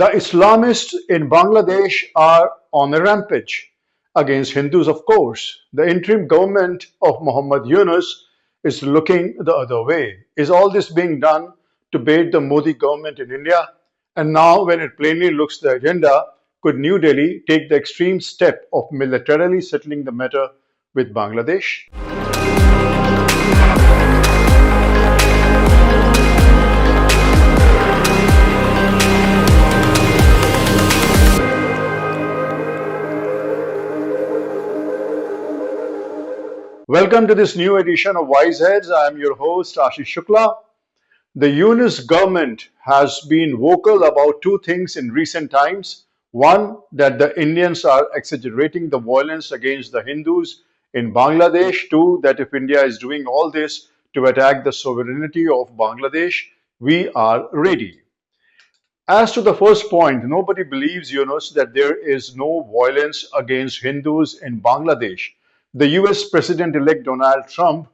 The Islamists in Bangladesh are on a rampage against Hindus, of course. The interim government of Muhammad Yunus is looking the other way. Is all this being done to bait the Modi government in India? And now, when it plainly looks the agenda, could New Delhi take the extreme step of militarily settling the matter with Bangladesh? Welcome to this new edition of Wise Heads. I am your host, Ashish Shukla. The Yunus government has been vocal about two things in recent times. One, that the Indians are exaggerating the violence against the Hindus in Bangladesh. Two, that if India is doing all this to attack the sovereignty of Bangladesh, we are ready. As to the first point, nobody believes, Yunus, that there is no violence against Hindus in Bangladesh. The US President elect Donald Trump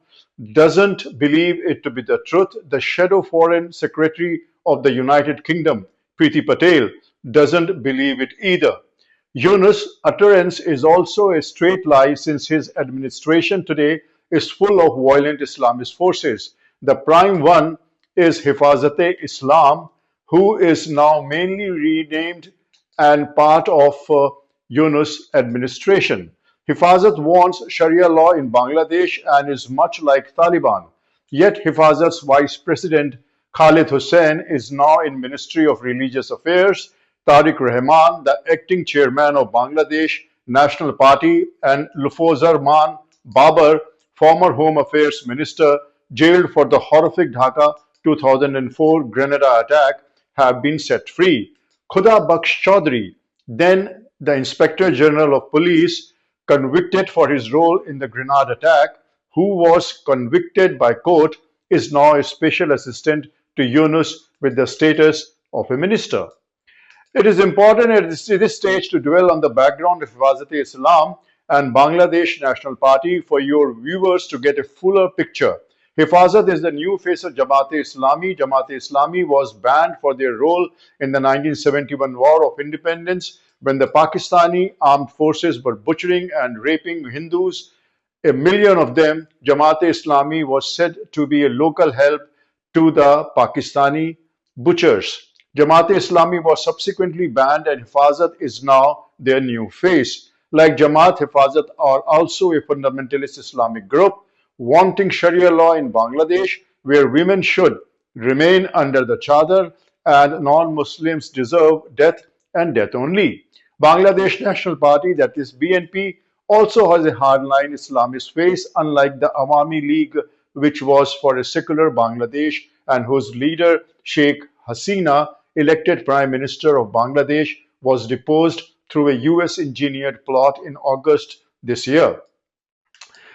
doesn't believe it to be the truth. The shadow foreign secretary of the United Kingdom, Priti Patel, doesn't believe it either. Yunus' utterance is also a straight lie since his administration today is full of violent Islamist forces. The prime one is Hifazat-e-Islam, who is now mainly renamed and part of Yunus' administration. Hifazat wants Sharia law in Bangladesh and is much like Taliban. Yet Hifazat's vice president Khalid Hussain is now in Ministry of Religious Affairs. Tariq Rahman, the acting chairman of Bangladesh National Party, and Lufozar Man Babar, former Home Affairs Minister, jailed for the horrific Dhaka 2004 Grenada attack, have been set free. Khuda Baksh Chaudhry, then the Inspector General of Police, convicted for his role in the Grenada attack, who was convicted by court, is now a special assistant to Yunus with the status of a minister. It is important at this stage to dwell on the background of Hifazat-e-Islam and Bangladesh National Party for your viewers to get a fuller picture. Hifazat is the new face of Jamaat-e-Islami. Jamaat-e-Islami was banned for their role in the 1971 War of Independence when the Pakistani armed forces were butchering and raping Hindus. A million of them. Jamaat-e-Islami was said to be a local help to the Pakistani butchers. Jamaat-e-Islami was subsequently banned and Hifazat is now their new face. Like Jamaat, Hifazat are also a fundamentalist Islamic group wanting Sharia law in Bangladesh, where women should remain under the chadar and non-Muslims deserve death and death only. Bangladesh National Party, that is BNP, also has a hardline Islamist face, unlike the Awami League, which was for a secular Bangladesh and whose leader, Sheikh Hasina, elected Prime Minister of Bangladesh, was deposed through a US engineered plot in August this year.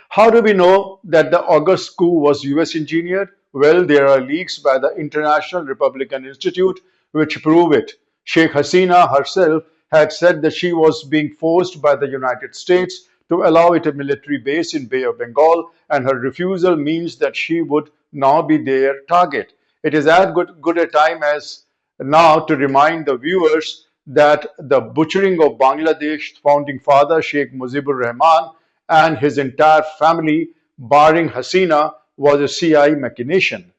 How do we know that the August coup was US engineered? Well, there are leaks by the International Republican Institute which prove it. Sheikh Hasina herself had said that she was being forced by the United States to allow it a military base in Bay of Bengal, and her refusal means that she would now be their target. It is as good a time as now to remind the viewers that the butchering of Bangladesh's founding father, Sheikh Mujibur Rahman, and his entire family, barring Hasina, was a CI machination.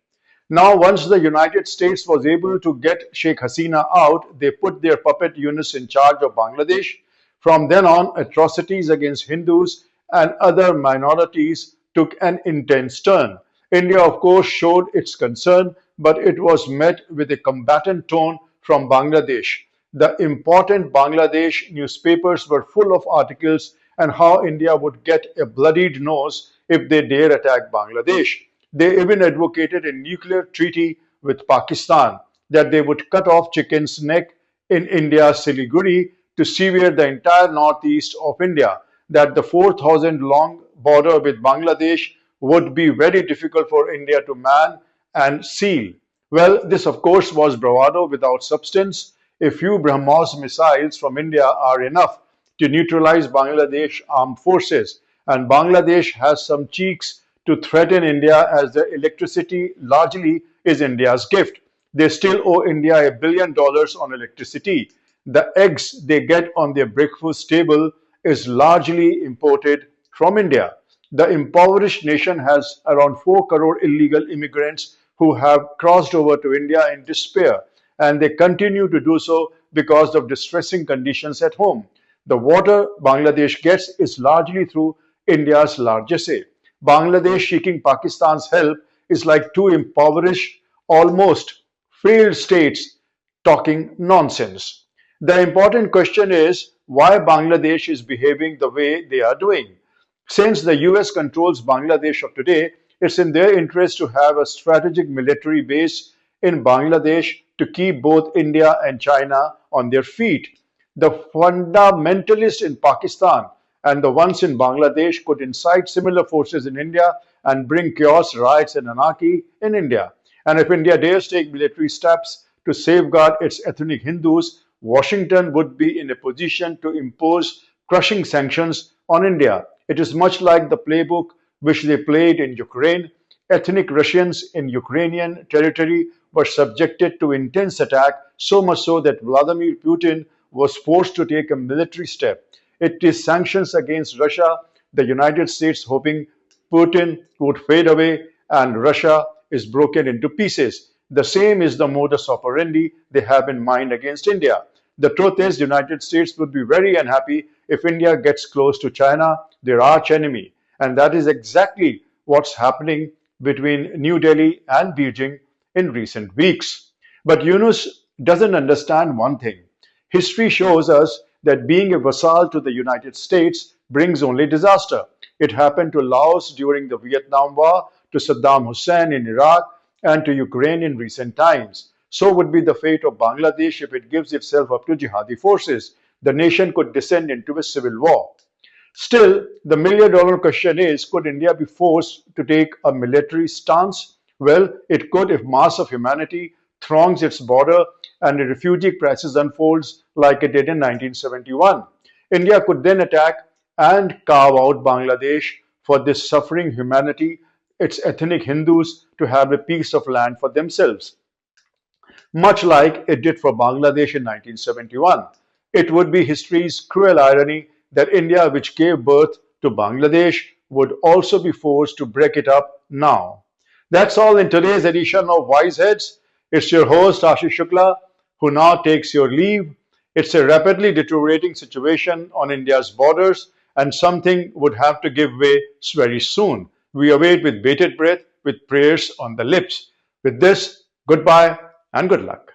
Now, once the United States was able to get Sheikh Hasina out, they put their puppet Yunus in charge of Bangladesh. From then on, atrocities against Hindus and other minorities took an intense turn. India, of course, showed its concern, but it was met with a combatant tone from Bangladesh. The important Bangladesh newspapers were full of articles on how India would get a bloodied nose if they dare attack Bangladesh. They even advocated a nuclear treaty with Pakistan, that they would cut off chicken's neck in India's Siliguri to sever the entire northeast of India, that the 4,000 long border with Bangladesh would be very difficult for India to man and seal. Well, this of course was bravado without substance. A few BrahMos missiles from India are enough to neutralize Bangladesh armed forces, and Bangladesh has some cheeks to threaten India as the electricity largely is India's gift. They still owe India $1 billion on electricity. The eggs they get on their breakfast table is largely imported from India. The impoverished nation has around 4 crore illegal immigrants who have crossed over to India in despair, and they continue to do so because of distressing conditions at home. The water Bangladesh gets is largely through India's largesse. Bangladesh seeking Pakistan's help is like two impoverished, almost failed states talking nonsense. The important question is why Bangladesh is behaving the way they are doing. Since the US controls Bangladesh of today, it's in their interest to have a strategic military base in Bangladesh to keep both India and China on their feet. The fundamentalists in Pakistan and the ones in Bangladesh could incite similar forces in India and bring chaos, riots, and anarchy in India. And if India dares take military steps to safeguard its ethnic Hindus, Washington would be in a position to impose crushing sanctions on India. It is much like the playbook which they played in Ukraine. Ethnic Russians in Ukrainian territory were subjected to intense attack, so much so that Vladimir Putin was forced to take a military step. It is sanctions against Russia, the United States hoping Putin would fade away and Russia is broken into pieces. The same is the modus operandi they have in mind against India. The truth is, the United States would be very unhappy if India gets close to China, their arch enemy. And that is exactly what's happening between New Delhi and Beijing in recent weeks. But Yunus doesn't understand one thing. History shows us that being a vassal to the United States brings only disaster. It happened to Laos during the Vietnam War, to Saddam Hussein in Iraq, and to Ukraine in recent times. So would be the fate of Bangladesh if it gives itself up to jihadi forces. The nation could descend into a civil war. Still, the $1 million question is, could India be forced to take a military stance? Well, it could if mass of humanity throngs its border and a refugee crisis unfolds like it did in 1971. India could then attack and carve out Bangladesh for this suffering humanity, its ethnic Hindus, to have a piece of land for themselves, much like it did for Bangladesh in 1971. It would be history's cruel irony that India, which gave birth to Bangladesh, would also be forced to break it up now. That's all in today's edition of Wise Heads. It's your host, Ashish Shukla, who now takes your leave. It's a rapidly deteriorating situation on India's borders, and something would have to give way very soon. We await with bated breath, with prayers on the lips. With this, goodbye and good luck.